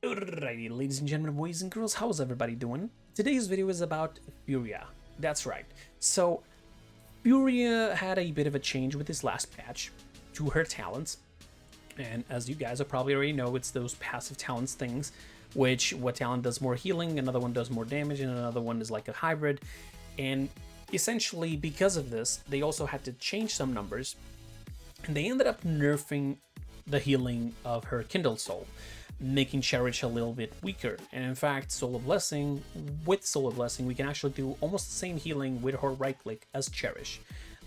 Alrighty, ladies and gentlemen, boys and girls, how's everybody doing? Today's video is about Furia. That's right. So, Furia had a bit of a change with this last patch to her talents. And as you guys probably already know, it's those passive talents things, which what talent does more healing, another one does more damage, and another one is like a hybrid. And essentially, because of this, they also had to change some numbers, and they ended up nerfing the healing of her Kindle Soul, making Cherish a little bit weaker. And in fact, Soul of Blessing, with Soul of Blessing, we can actually do almost the same healing with her right click as Cherish.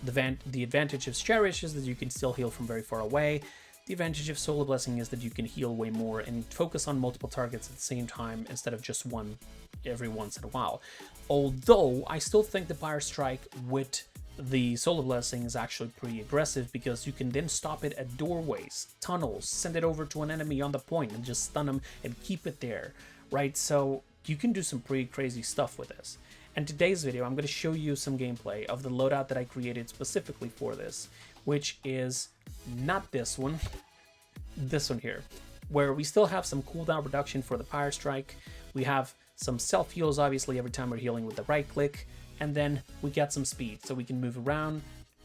The advantage of Cherish is that you can still heal from very far away. The advantage of Soul of Blessing is that you can heal way more and focus on multiple targets at the same time instead of just one every once in a while. Although, I still think the Fire Strike with the Soul of Blessing is actually pretty aggressive, because you can then stop it at doorways, tunnels, send it over to an enemy on the point and just stun them and keep it there, right? So you can do some pretty crazy stuff with this. And today's video, I'm going to show you some gameplay of the loadout that I created specifically for this, which is not this one, this one here, where we still have some cooldown reduction for the Fire Strike. We have some self heals, obviously, every time we're healing with the right click. And then we get some speed, so we can move around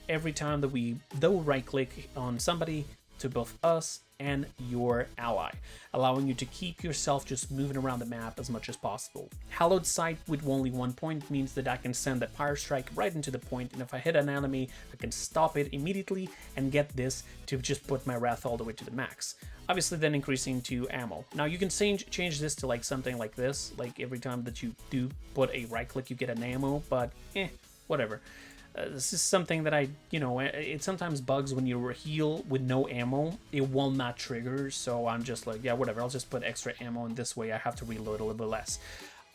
every time that we right click on somebody, to both us and your ally, allowing you to keep yourself just moving around the map as much as possible. Hallowed Sight with only 1 point means that I can send that Fire Strike right into the point, and if I hit an enemy, I can stop it immediately and get this to just put my Wrath all the way to the max. Obviously then increasing to ammo. Now you can change this to like something like this, like every time that you do put a right click you get an ammo, but whatever. This is something that it sometimes bugs when you heal with no ammo, it will not trigger, so I'm just like, yeah, whatever, I'll just put extra ammo, and this way I have to reload a little bit less.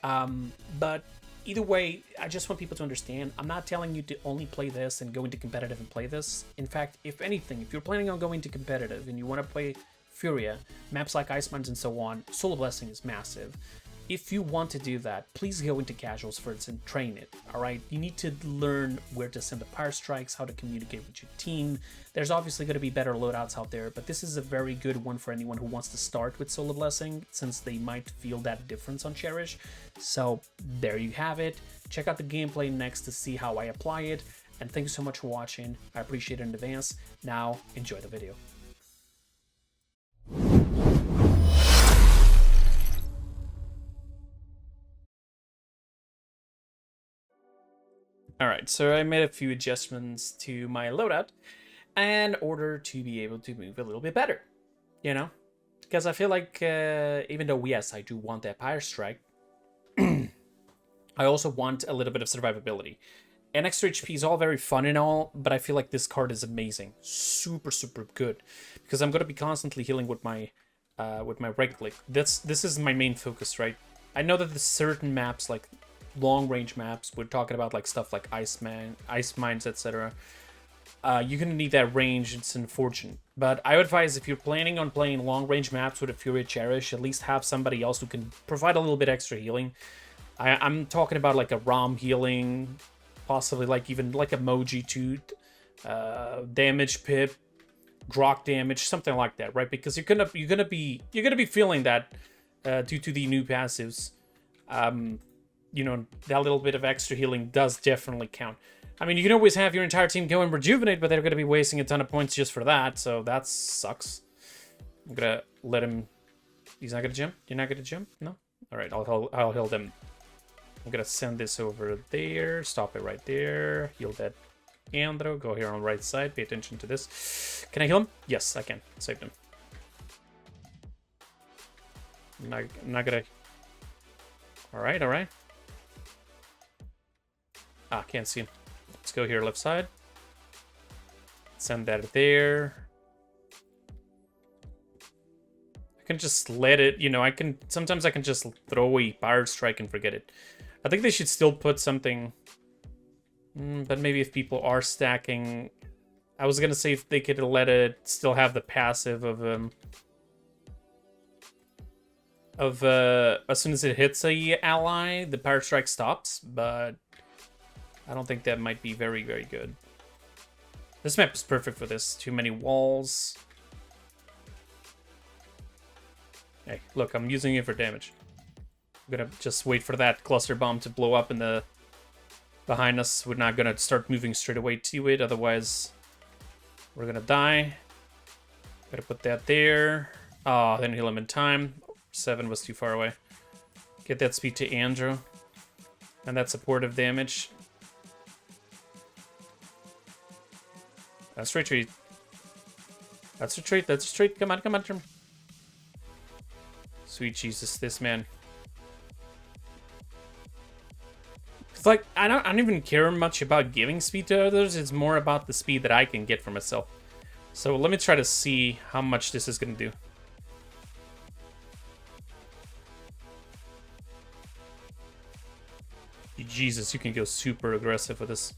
But either way, I just want people to understand, I'm not telling you to only play this and go into competitive and play this. In fact, if anything, if you're planning on going to competitive and you want to play Furia, maps like Ice Mines and so on, Soul of Blessing is massive. If you want to do that, please go into casuals first and train it, alright? You need to learn where to send the Fire Strikes, how to communicate with your team. There's obviously going to be better loadouts out there, but this is a very good one for anyone who wants to start with Soul of Blessing, since they might feel that difference on Cherish. So there you have it. Check out the gameplay next to see how I apply it, and thank you so much for watching. I appreciate it in advance. Now, enjoy the video. Alright, so I made a few adjustments to my loadout in order to be able to move a little bit better, you know? Because I feel like, even though, yes, I do want that Fire Strike, I also want a little bit of survivability. And extra HP is all very fun and all, but I feel like this card is amazing. Super, super good. Because I'm going to be constantly healing with my right click. This is my main focus, right? I know that there's certain maps, like long range maps, we're talking about like stuff like Ice Mines, etc. You're gonna need that range, it's unfortunate. But I would advise, if you're planning on playing long range maps with a Furia Cherish, at least have somebody else who can provide a little bit extra healing. I'm talking about like a ROM healing, possibly like even like a Moji Tooth, damage pip, Grok damage, something like that, right? Because you're gonna be feeling that due to the new passives. You know, that little bit of extra healing does definitely count. I mean, you can always have your entire team go and rejuvenate, but they're going to be wasting a ton of points just for that, so that sucks. I'm going to let him... He's not going to jump? You're not going to jump? No? Alright, I'll heal them. I'm going to send this over there, stop it right there, heal that Andro, go here on the right side, pay attention to this. Can I heal him? Yes, I can. Saved him. I'm not going to... Alright. Ah, can't see him. Let's go here, left side. Send that there. I can just let it, you know, sometimes I can just throw a Fire Strike and forget it. I think they should still put something, but maybe if people are stacking, I was gonna say if they could let it still have the passive of as soon as it hits a ally, the Fire Strike stops, but I don't think that might be very, very good. This map is perfect for this. Too many walls. Hey, look, I'm using it for damage. I'm gonna just wait for that cluster bomb to blow up in the behind us. We're not gonna start moving straight away to it, otherwise we're gonna die. Gotta put that there. Oh, then heal him in time. 7 was too far away. Get that speed to Andrew. And that supportive damage. That's retreat. That's retreat. That's retreat. Come on, come on. Sweet Jesus, this man. It's like, I don't even care much about giving speed to others. It's more about the speed that I can get for myself. So let me try to see how much this is going to do. Jesus, you can go super aggressive with this.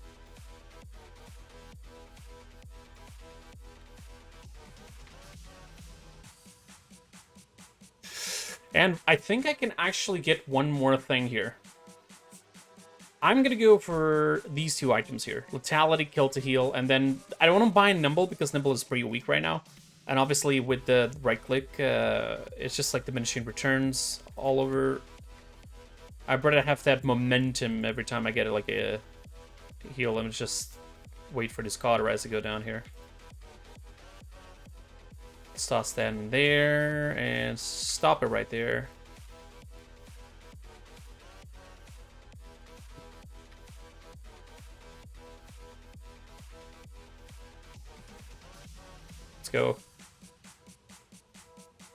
And I think I can actually get one more thing here. I'm going to go for these 2 items here. Lethality, Kill to Heal, and then I don't want to buy Nimble because Nimble is pretty weak right now. And obviously with the right click, it's just like diminishing returns all over. I'd rather have that momentum every time I get like a heal and just wait for this cauterize to go down here. Let's toss that in there and stop it right there. Let's go.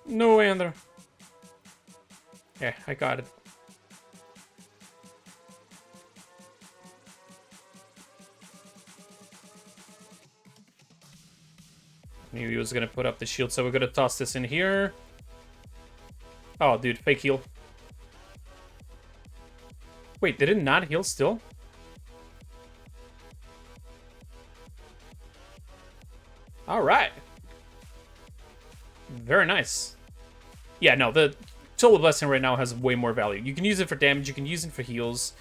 No, Andrew. Yeah, I got it. Knew he was gonna put up the shield, so we're gonna toss this in here. Oh, dude, fake heal. Wait, did it not heal still? All right. Very nice. Yeah, no, the Soul Blessing right now has way more value. You can use it for damage, you can use it for heals.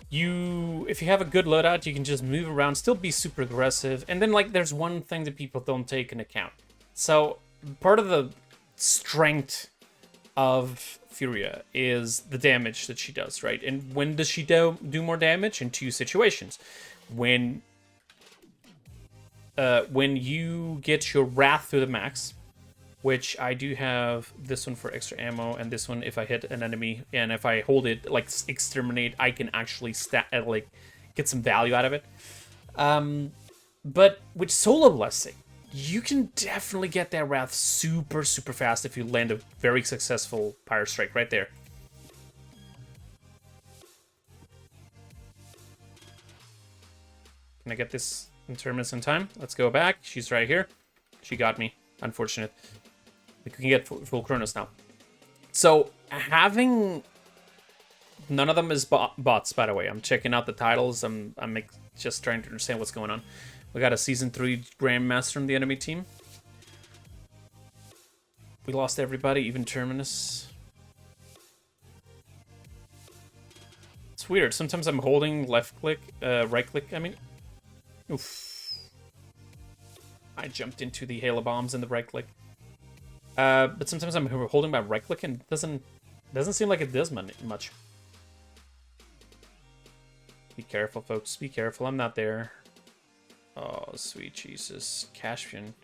If you have a good loadout, you can just move around, still be super aggressive. And then, like, there's one thing that people don't take into account. So, part of the strength of Furia is the damage that she does, right? And when does she do more damage? In 2 situations. When you get your Wrath to the max, which I do have this one for extra ammo, and this one if I hit an enemy, and if I hold it, like, exterminate, I can actually like, get some value out of it. But with Solar Blessing, you can definitely get that Wrath super, super fast if you land a very successful Pyre Strike right there. Can I get this Interminus in time? Let's go back. She's right here. She got me. Unfortunate. We can get full Chronos now. So, having... None of them is bots, by the way. I'm checking out the titles. I'm just trying to understand what's going on. We got a Season 3 Grandmaster in the enemy team. We lost everybody, even Terminus. It's weird. Sometimes I'm holding left click, right click, I mean. Oof. I jumped into the Halo Bombs in the right click. But sometimes I'm holding my right click and it doesn't seem like it does much. Be careful, folks. Be careful. I'm not there. Oh, sweet Jesus. Caspian.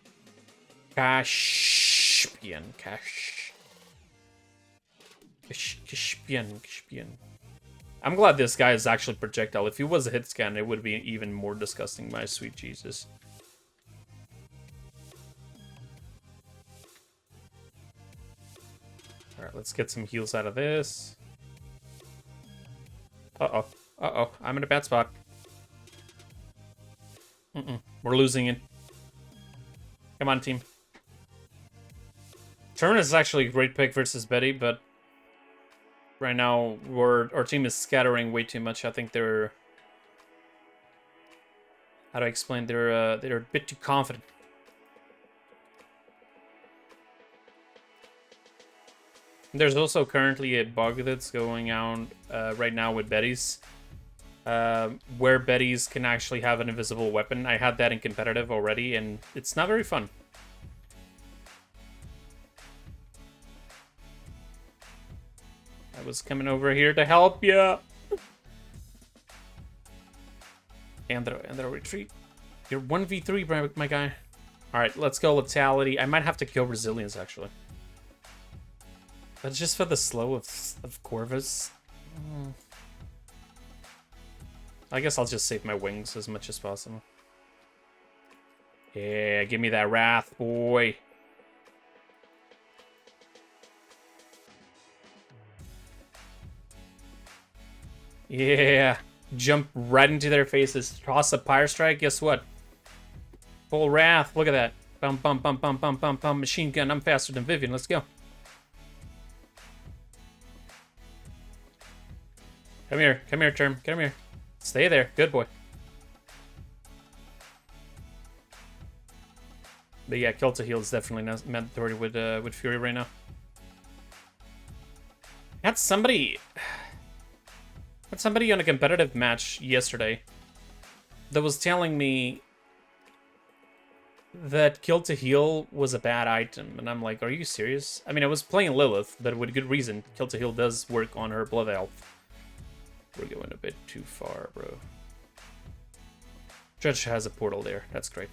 Caspian. I'm glad this guy is actually projectile. If he was a hit scan, it would be even more disgusting, my sweet Jesus. Alright, let's get some heals out of this. Uh-oh. Uh-oh. I'm in a bad spot. We're losing it. Come on, team. Terminus is actually a great pick versus Betty, but right now our team is scattering way too much. I think they're... How do I explain? They're a bit too confident. There's also currently a bug that's going on right now with Betty's. Where Betty's can actually have an invisible weapon. I had that in competitive already, and it's not very fun. I was coming over here to help you. Andro, retreat. You're 1v3, my guy. Alright, let's go lethality. I might have to kill resilience, actually. But just for the slow of Corvus. I guess I'll just save my wings as much as possible. Yeah, give me that wrath, boy. Yeah. Jump right into their faces. Toss a Pyre Strike. Guess what? Full wrath. Look at that. Bum, bum, bum, bum, bum, bum, bum. Machine gun. I'm faster than Vivian. Let's go. Come here. Come here, Term. Come here. Stay there. Good boy. But yeah, kill to heal is definitely mandatory with Fury right now. Had somebody on a competitive match yesterday that was telling me that kill to heal was a bad item, and I'm like, are you serious? I mean, I was playing Lilith, but with good reason. Kill to heal does work on her blood health. We're going a bit too far, bro. Judge has a portal there. That's great.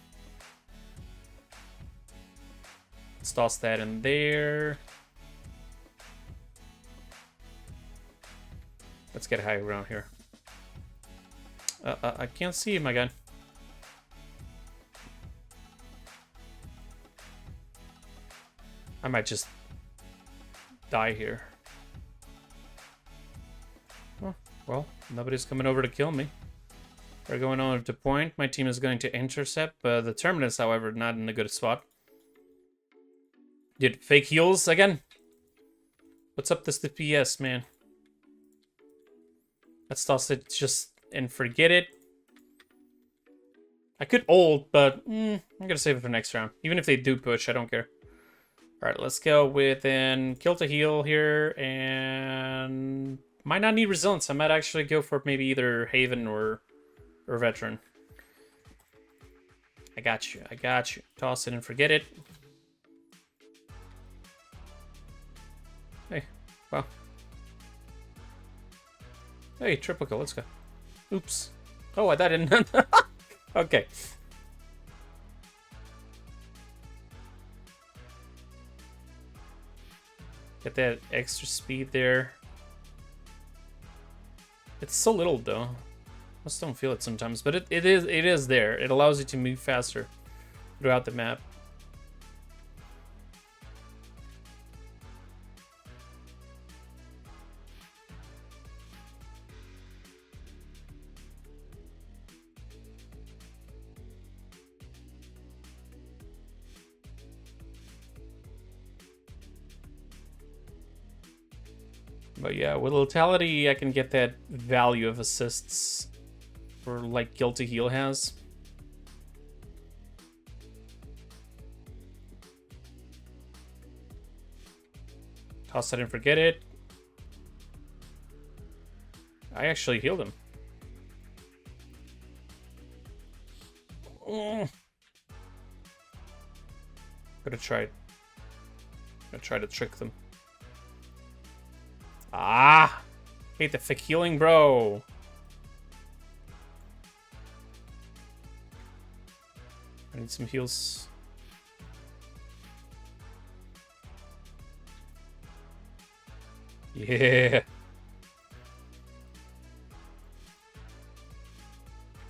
Let's toss that in there. Let's get high around here. I can't see you, my guy. I might just die here. Oh, well, nobody's coming over to kill me. We're going on to point. My team is going to intercept. The Terminus, however, not in a good spot. Dude, fake heals again? What's up this DPS, man? Let's toss it just and forget it. I could ult, but I'm gonna save it for next round. Even if they do push, I don't care. Alright, let's go with an kill to heal here, and might not need resilience. I might actually go for maybe either Haven or Veteran. I got you. I got you. Toss it and forget it. Hey, well. Hey, triple kill, let's go. Oops. Oh, I didn't. Okay. Get that extra speed there. It's so little though. I just don't feel it sometimes, but it is there. It allows you to move faster throughout the map. But yeah, with lethality, I can get that value of assists for like kill to heal has. Toss it and forget it. I actually healed him. Gonna try to trick them. Ah! Hate the fake healing, bro. I need some heals. Yeah.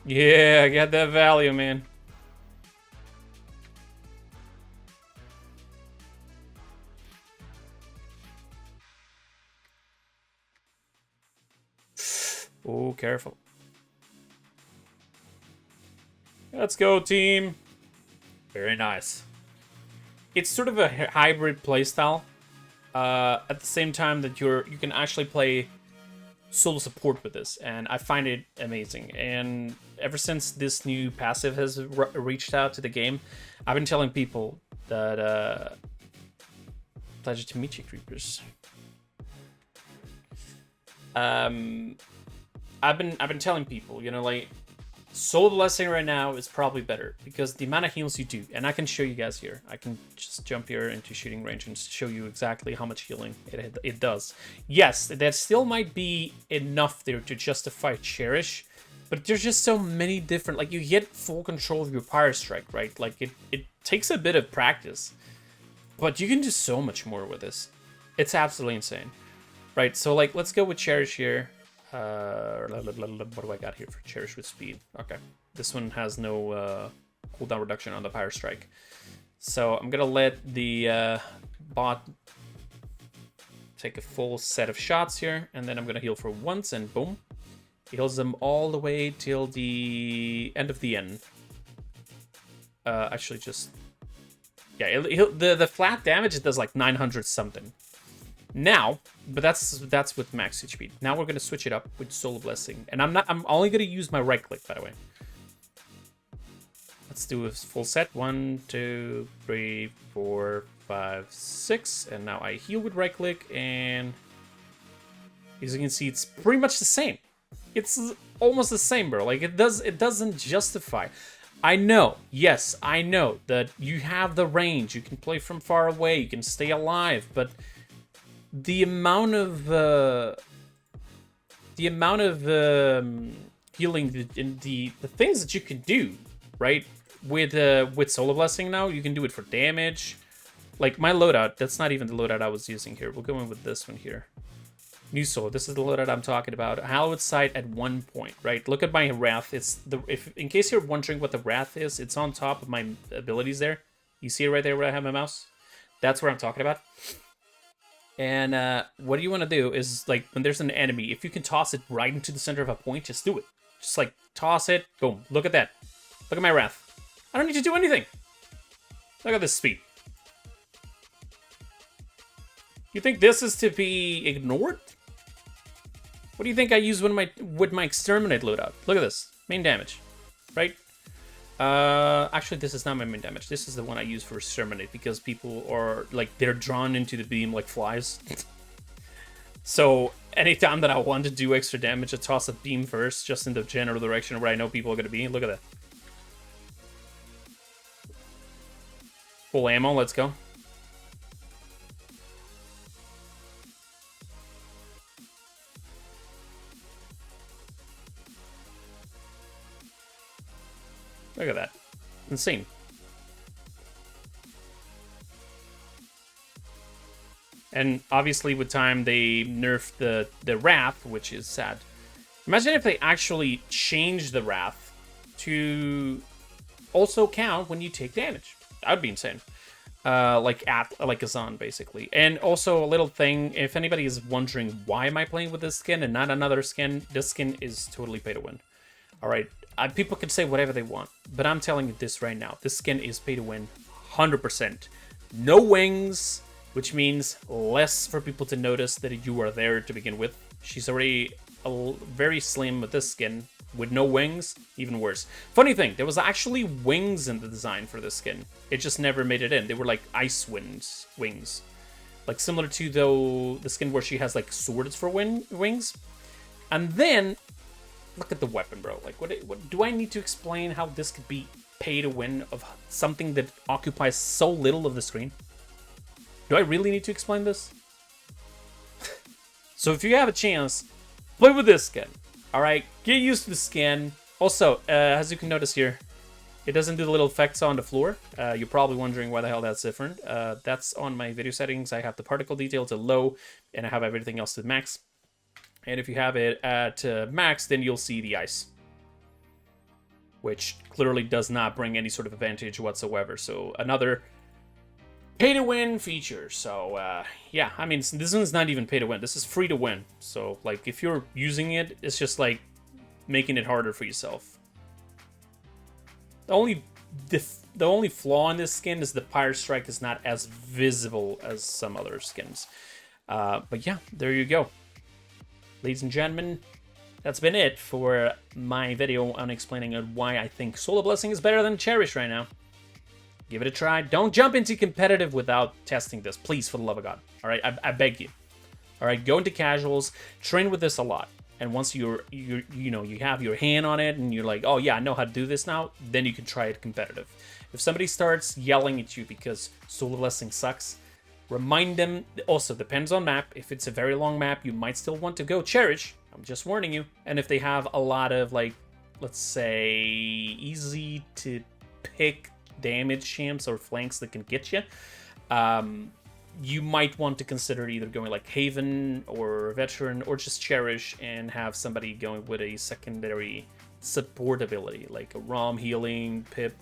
Yeah, get that value, man. Oh, careful. Let's go, team. Very nice. It's sort of a hybrid playstyle. At the same time that you can actually play solo support with this, and I find it amazing. And ever since this new passive has reached out to the game, I've been telling people that pleasure to meet you, Kreepers. I've been telling people, you know, like, Soul Blessing right now is probably better because the amount of heals you do, and I can show you guys here. I can just jump here into shooting range and show you exactly how much healing it does. Yes, that still might be enough there to justify Cherish, but there's just so many different, like you get full control of your Pyre Strike, right? Like it takes a bit of practice, but you can do so much more with this. It's absolutely insane, right? So like, let's go with Cherish here. What do I got here for Cherish with speed? Okay, this one has no cooldown reduction on the Pyre Strike. So I'm gonna let the bot take a full set of shots here, and then I'm gonna heal for once, and boom. Heals them all the way till the end of the end. Actually just... Yeah, the flat damage, it does like 900 something. Now, but that's with max HP. Now we're gonna switch it up with Soul Blessing, and I'm only gonna use my right click, by the way. Let's do a full set. 1, 2, 3, 4, 5, 6, and now I heal with right click, and as you can see, it's pretty much the same. It's almost the same, bro. Like it doesn't justify. I know, yes, I know that you have the range. You can play from far away. You can stay alive, but the amount of healing in the things that you can do, right? With Solar Blessing now, you can do it for damage. Like my loadout, that's not even the loadout I was using here. We'll go in with this one here. New Soul. This is the loadout I'm talking about. Hallowed Sight at 1 point, right? Look at my Wrath. It's in case you're wondering what the Wrath is, it's on top of my abilities there. You see it right there where I have my mouse? That's what I'm talking about. And what you want to do is, like, when there's an enemy, if you can toss it right into the center of a point, just do it. Just, like, toss it. Boom. Look at that. Look at my Wrath. I don't need to do anything. Look at this speed. You think this is to be ignored? What do you think I use with my Exterminate loadout? Look at this. Main damage. Right? Actually, this is not my main damage. This is the one I use for Exterminate because people are, like, they're drawn into the beam like flies. So, anytime that I want to do extra damage, I toss a beam first, just in the general direction where I know people are going to be. Look at that. Full ammo, let's go. Look at that. Insane. And obviously with time they nerfed the Wrath, which is sad. Imagine if they actually changed the Wrath to also count when you take damage. That would be insane. Like Azan, basically. And also a little thing, if anybody is wondering why am I playing with this skin and not another skin, this skin is totally pay to win. Alright. People can say whatever they want, but I'm telling you this right now. This skin is pay to win 100%. No wings, which means less for people to notice that you are there to begin with. She's already very slim with this skin. With no wings, even worse. Funny thing, there was actually wings in the design for this skin. It just never made it in. They were like ice wings. Like similar to the skin where she has like swords for wings. And then... Look at the weapon, bro. Like, what do I need to explain how this could be pay to win of something that occupies so little of the screen? Do I really need to explain this? So if you have a chance, play with this skin. Alright, get used to the skin. Also, as you can notice here, it doesn't do the little effects on the floor. You're probably wondering why the hell that's different. That's on my video settings. I have the particle detail to low, and I have everything else to max. And if you have it at max, then you'll see the ice. Which clearly does not bring any sort of advantage whatsoever. So another pay-to-win feature. So, yeah, I mean, this one's not even pay-to-win. This is free to win. So, like, if you're using it, it's just, like, making it harder for yourself. The only flaw in this skin is the Pyre Strike is not as visible as some other skins. But yeah, there you go. Ladies and gentlemen, that's been it for my video on explaining why I think Solar Blessing is better than Cherish right now. Give it a try. Don't jump into competitive without testing this, please, for the love of God. All right, I beg you. All right, go into casuals, train with this a lot. And once you have your hand on it and you're like, oh yeah, I know how to do this now, then you can try it competitive. If somebody starts yelling at you because Solar Blessing sucks, remind them. Also depends on map. If it's a very long map, you might still want to go Cherish. I'm just warning you. And if they have a lot of, like, let's say, easy to pick damage champs or flanks that can get you, you might want to consider either going like Haven or Veteran or just Cherish and have somebody going with a secondary support ability, like a ROM healing, pip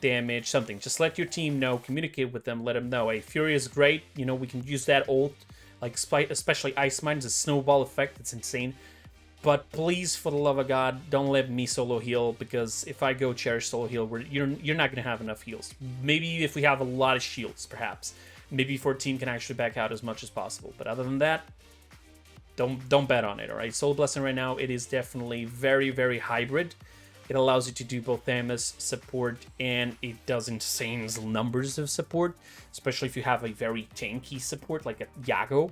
damage, something. Just let your team know, communicate with them, let them know, hey, Furia is great, you know, we can use that ult, like especially Ice Mine is a snowball effect, it's insane. But please, for the love of God, don't let me solo heal, because if I go Cherish solo heal, you're not going to have enough heals. Maybe if we have a lot of shields, perhaps. Maybe 14 can actually back out as much as possible. But other than that, don't bet on it, alright? Soul Blessing right now, it is definitely very, very hybrid. It allows you to do both damage, support, and it does insane numbers of support, especially if you have a very tanky support like a Yago.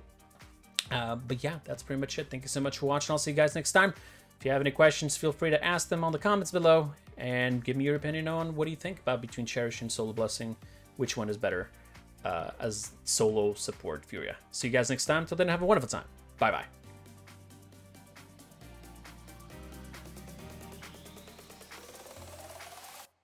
But yeah, that's pretty much it. Thank you so much for watching. I'll see you guys next time. If you have any questions, feel free to ask them on the comments below, and give me your opinion on what do you think about between Cherish and Solar Blessing. Which one is better as solo support Furia. See you guys next time. Till then, have a wonderful time. Bye-bye.